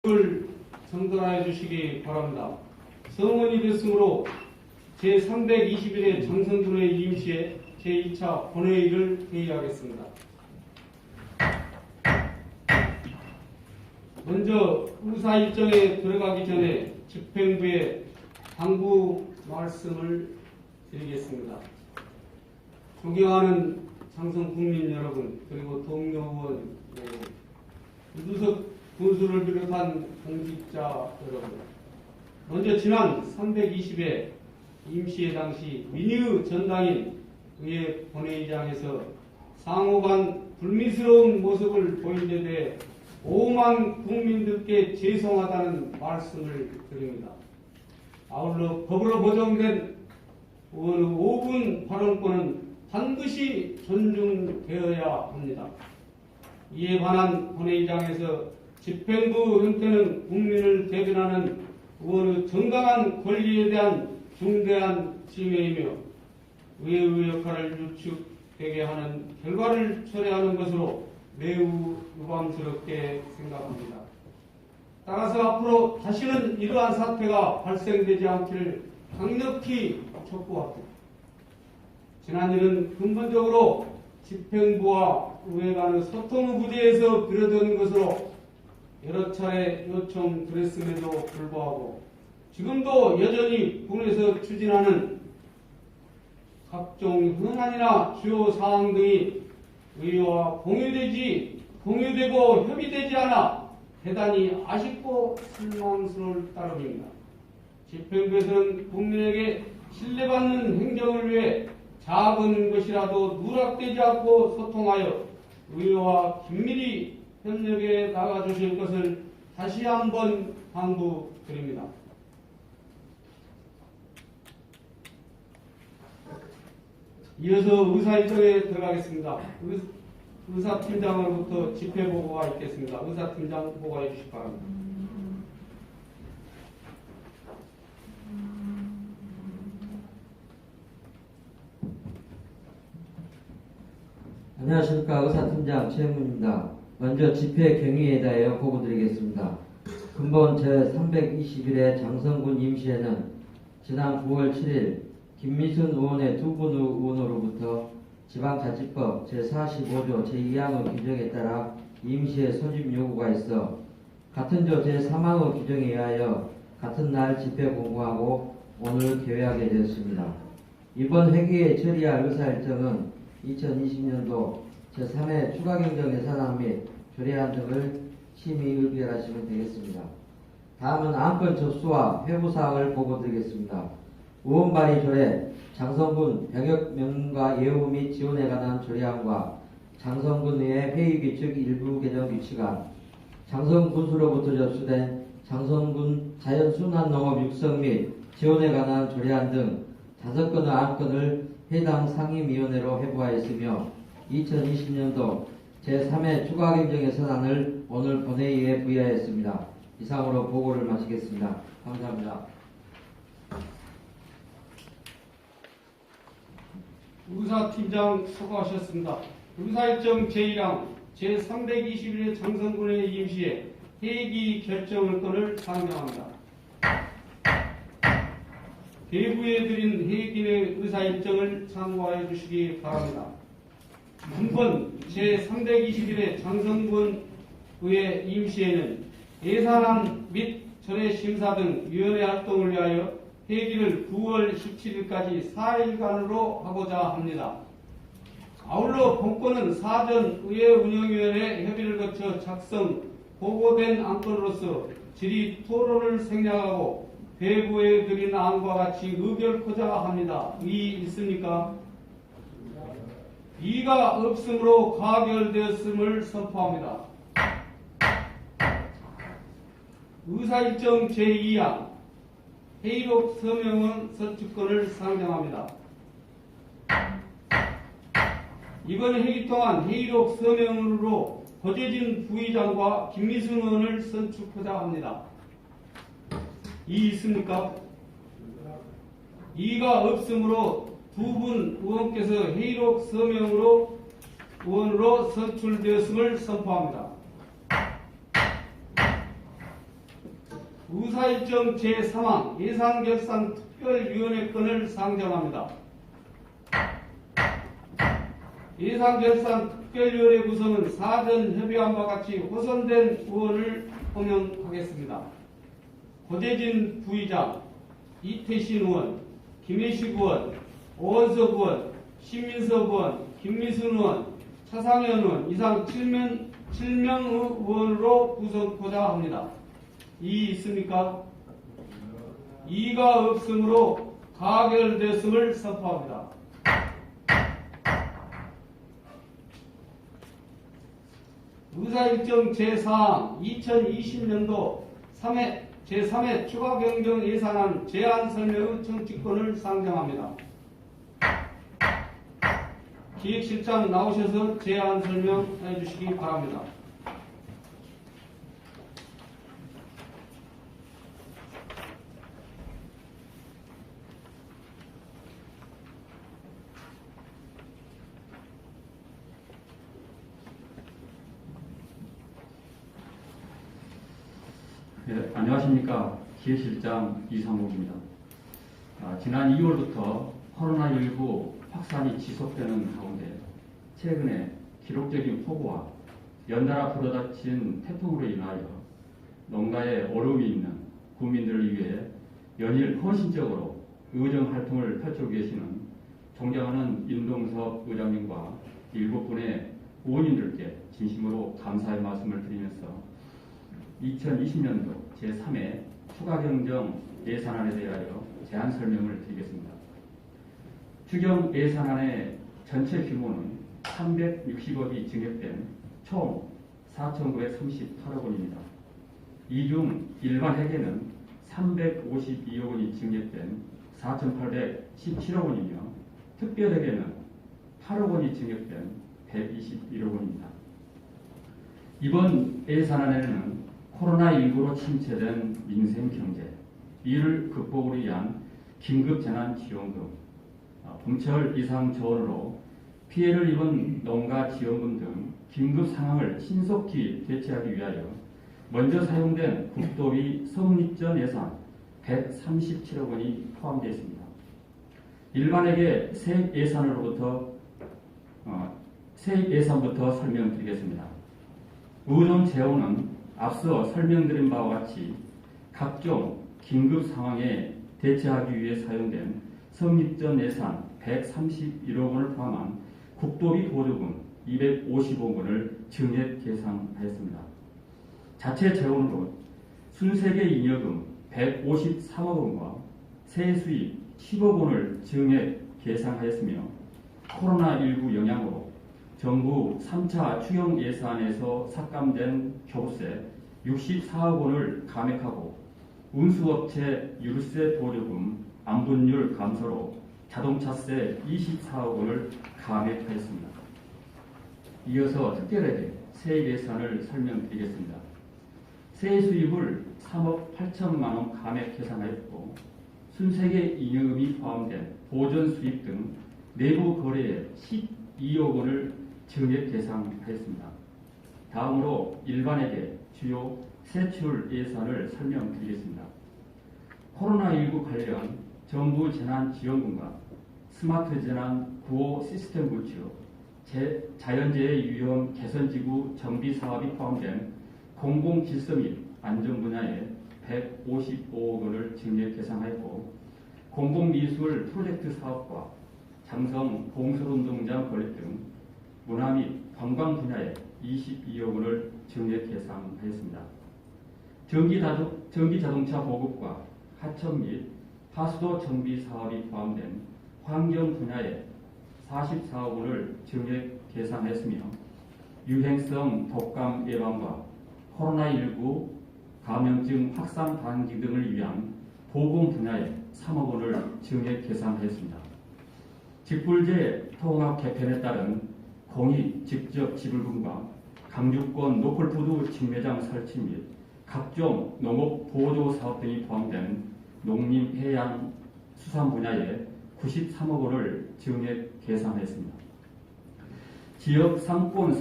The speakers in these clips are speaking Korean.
을 전달해 주시기 바랍니다. 성원이 됐으므로 제321회 장성군의 임시회 제2차 본회의를 회의하겠습니다. 먼저 의사 일정에 들어가기 전에 집행부의 당부 말씀을 드리겠습니다. 존경하는 장성 국민 여러분, 그리고 동료 의원, 유두석 군수를 비롯한 공직자 여러분, 먼저 지난 320회 임시회 당시 민의의 전당인 의회 본회의장에서 상호간 불미스러운 모습을 보인 데 대해 오만 국민들께 죄송하다는 말씀을 드립니다. 아울러 법으로 보장된 의원의 5분 발언권은 반드시 존중되어야 합니다. 이에 관한 본회의장에서 집행부 형태는 국민을 대변하는 의원의 정당한 권리에 대한 중대한 침해이며 의회의 역할을 유축되게 하는 결과를 초래하는 것으로 매우 유감스럽게 생각합니다. 따라서 앞으로 다시는 이러한 사태가 발생되지 않기를 강력히 촉구합니다. 지난 일은 근본적으로 집행부와 의회 간의 소통 부재에서 비롯된 것으로 여러 차례 요청드렸음에도 불구하고 지금도 여전히 군에서 추진하는 각종 현안이나 주요 사항 등이 의회와 공유되고 협의되지 않아 대단히 아쉽고 실망스러울 따름입니다. 집행부에서는 국민에게 신뢰받는 행정을 위해 작은 것이라도 누락되지 않고 소통하여 의회와 긴밀히 협력에 나가주실 것을 다시 한번 당부드립니다. 이어서 의사 일정에 들어가겠습니다. 의사팀장으로부터 집회보고가 있겠습니다. 의사팀장 보고해 주시기 바랍니다. 안녕하십니까. 의사팀장 최영문입니다. 먼저 집회 경위에 대하여 보고드리겠습니다. 근본 제321회 장성군 임시회는 지난 9월 7일 김미순 의원의 두 분의 의원으로부터 지방자치법 제45조 제2항의 규정에 따라 임시회 소집 요구가 있어 같은 조 제3항의 규정에 의하여 같은 날 집회 공고하고 오늘 개회하게 되었습니다. 이번 회기에 처리할 의사일정은 2020년도 제3회 추가경정 예산안 및 조례안 등을 심의 의결하시면 되겠습니다. 다음은 안건 접수와 회부사항을 보고드리겠습니다. 의원 발의 조례, 장성군 병역명과 예우 및 지원에 관한 조례안과 장성군의 회의규칙 일부 개정 규칙안, 장성군수로부터 접수된 장성군 자연순환농업 육성 및 지원에 관한 조례안 등 5건의 안건을 해당 상임위원회로 회부하였으며 2020년도 제3회 추가경정 예산안을 오늘 본회의에 부의하였습니다. 이상으로 보고를 마치겠습니다. 감사합니다. 의사팀장 수고하셨습니다. 의사일정 제1항 제321회 장성군의 임시회 회기 결정을건을 상정합니다. 대부에 드린 회기의 의사일정을 참고하여 주시기 바랍니다. 문건 제321회 장성군 의회 임시회는 예산안 및 조례심사 등 위원회 활동을 위하여 회기를 9월 17일까지 4일간으로 하고자 합니다. 아울러 본건은 사전 의회운영위원회 협의를 거쳐 작성, 보고된 안건으로서 질의 토론을 생략하고 대부에 드린 안과 같이 의결코자 합니다. 이의 있습니까? 이의가 없으므로 가결되었음을 선포합니다. 의사일정 제2항 회의록 서명은 선출권을 상정합니다. 이번 회의 동안 회의록 서명으로 고재진 부의장과 김미순 의원을 선출하고자 합니다. 이의 있습니까? 이의가 없으므로 두 분 의원께서 회의록 서명으로 의원으로 선출되었음을 선포합니다. 의사일정 제3항 예산결산 특별위원회 건을 상정합니다. 예산결산 특별위원회 구성은 사전 협의한 바 같이 호선된 의원을 호명하겠습니다. 고재진 부의장, 이태신 의원, 김혜식 의원, 오원석 의원, 신민석 의원, 김미순 의원, 차상현 의원 이상 7명 의원으로 구성하고자 합니다. 이의 있습니까? 이의가 없으므로 가결됐음을 선포합니다. 의사일정 제4항 2020년도 제3회 추가 경정 예산안 제안 설명의 정치권을 상정합니다. 기획실장 나오셔서 제안 설명해 주시기 바랍니다. 네, 안녕하십니까. 기획실장 이상욱입니다. 지난 2월부터 코로나19 확산이 지속되는 가운데 최근에 기록적인 폭우와 연달아 불어닥친 태풍으로 인하여 농가에 어려움이 있는 국민들을 위해 연일 헌신적으로 의정활동을 펼치고 계시는 존경하는 임동석 의장님과 7분의 의원님들께 진심으로 감사의 말씀을 드리면서 2020년도 제3회 추가경정 예산안에 대하여 제안 설명을 드리겠습니다. 추경 예산안의 전체 규모는 360억이 증액된 총 4,938억 원입니다. 이 중 일반 회계는 352억 원이 증액된 4,817억 원이며 특별 회계는 8억 원이 증액된 121억 원입니다. 이번 예산안에는 코로나19로 침체된 민생 경제, 이를 극복을 위한 긴급재난지원금, 봄철 이상 저온으로 피해를 입은 농가 지원금 등 긴급 상황을 신속히 대처하기 위하여 먼저 사용된 국도비 성립전 예산 137억 원이 포함되어 있습니다. 일반에게 세액 예산부터 설명드리겠습니다. 의정 재원은 앞서 설명드린 바와 같이 각종 긴급 상황에 대처하기 위해 사용된 성립전 예산 131억 원을 포함한 국도비 보조금 250억 원을 증액 계상하였습니다. 자체 재원으로 순세계 잉여금 153억 원과 세수입 10억 원을 증액 계상하였으며 코로나19 영향으로 정부 3차 추경 예산에서 삭감된 교부세 64억 원을 감액하고 운수업체 유류세 보조금 안분율 감소로 자동차세 24억 원을 감액하였습니다. 이어서 특별하게 세액 예산을 설명드리겠습니다. 세액 수입을 3억 8천만 원 감액 계산하였고 순세계 잉여금이 포함된 보전 수입 등 내부 거래에 12억 원을 증액 계상하였습니다. 다음으로 일반에게 주요 세출 예산을 설명드리겠습니다. 코로나19 관련 정부 재난지원금과 스마트 재난 구호 시스템 구축, 자연재해 위험 개선지구 정비 사업이 포함된 공공질서 및 안전 분야에 155억 원을 증액 계상하였고 공공미술 프로젝트 사업과 장성 봉설운동장 건립 등 문화 및 관광 분야에 22억 원을 증액 계상하였습니다. 전기자동차 보급과 하천 및 하수도 정비 사업이 포함된 환경 분야에 44억 원을 증액 계상했으며 유행성 독감 예방과 코로나19 감염증 확산 방지 등을 위한 보건 분야에 3억 원을 증액 계상했습니다. 직불제 통합 개편에 따른 공익 직접 지불금과 강주권 노컬푸드 직매장 설치 및 각종 농업 보조 사업 등이 포함된 농림 해양 수산 분야에 93억 원을 증액 계산했습니다. 지역 상권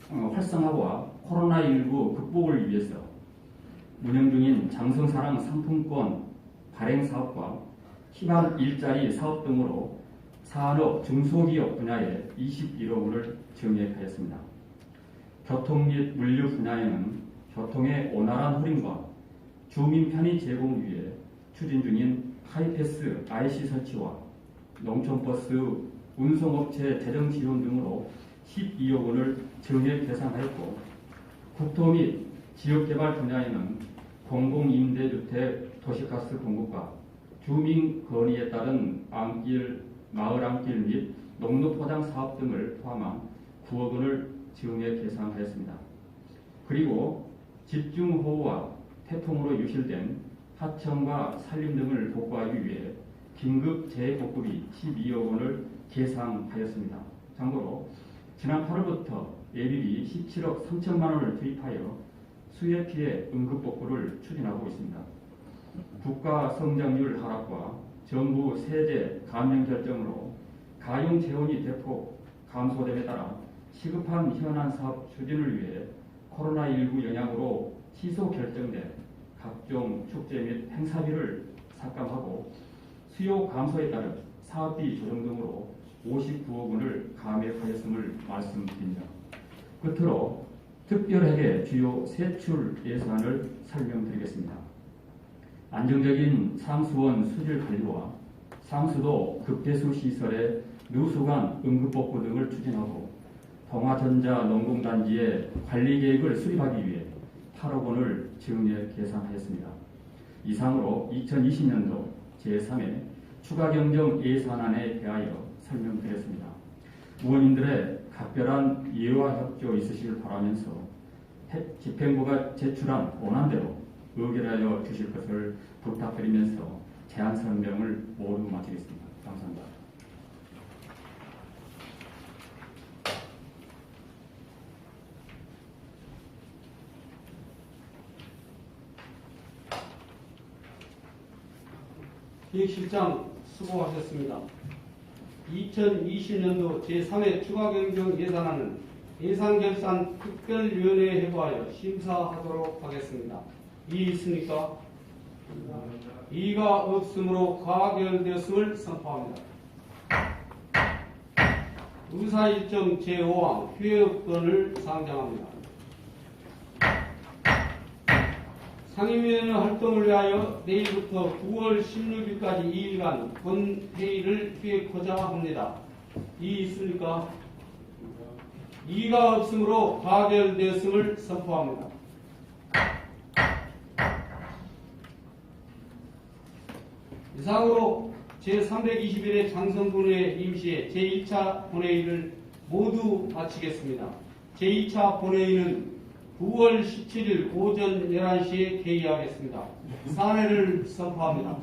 활성화와 코로나19 극복을 위해서 운영 중인 장성사랑 상품권 발행 사업과 희망 일자리 사업 등으로 산업 중소기업 분야에 21억 원을 증액하였습니다. 교통 및 물류 분야에는 교통의 원활한 흐름과 주민 편의 제공 위해 추진 중인 하이패스 IC 설치와 농촌버스 운송업체 재정 지원 등으로 12억 원을 증액 계산하였고, 국토 및 지역개발 분야에는 공공임대주택 도시가스 공급과 주민 건의에 따른 안길, 마을 안길 및 농로 포장 사업 등을 포함한 9억 원을 증액 계산하였습니다. 그리고 집중호우와 태풍으로 유실된 하천과 산림 등을 복구하기 위해 긴급 재해복구비 12억 원을 계상하였습니다. 참고로 지난 8월부터 예비비 17억 3천만 원을 투입하여 수해 피해 응급복구를 추진하고 있습니다. 국가 성장률 하락과 정부 세제 감면 결정으로 가용 재원이 대폭 감소됨에 따라 시급한 현안 사업 추진을 위해 코로나19 영향으로 취소 결정된 각종 축제 및 행사비를 삭감하고 수요 감소에 따른 사업비 조정 등으로 59억 원을 감액하였음을 말씀드립니다. 끝으로 특별하게 주요 세출 예산을 설명드리겠습니다. 안정적인 상수원 수질 관리와 상수도 급배수 시설의 누수관 응급복구 등을 추진하고 동아전자 농공단지의 관리 계획을 수립하기 위해 8억 원을 증액 계산하였습니다. 이상으로 2020년도 제3회 추가경정 예산안에 대하여 설명드렸습니다. 의원님들의 각별한 이해와 협조 있으시길 바라면서 집행부가 제출한 원안대로 의결하여 주실 것을 부탁드리면서 제안 설명을 모두 마치겠습니다. 감사합니다. 기획실장 수고하셨습니다. 2020년도 제3회 추가경정 예산안은 예산결산 특별위원회에 해부하여 심사하도록 하겠습니다. 이의 있습니까? 이의가 없으므로 가결되었음을 선포합니다. 의사일정 제5항 휴회업권을 상정합니다. 상임위원회 활동을 위하여 내일부터 9월 16일까지 2일간 본회의를 휴회하고자 합니다. 이의 있습니까? 이의가 없으므로 가결되었음을 선포합니다. 이상으로 제321회 장성군의 임시회 제2차 본회의를 모두 마치겠습니다. 제2차 본회의는 9월 17일 오전 11시에 개의하겠습니다. 사례를 선포합니다.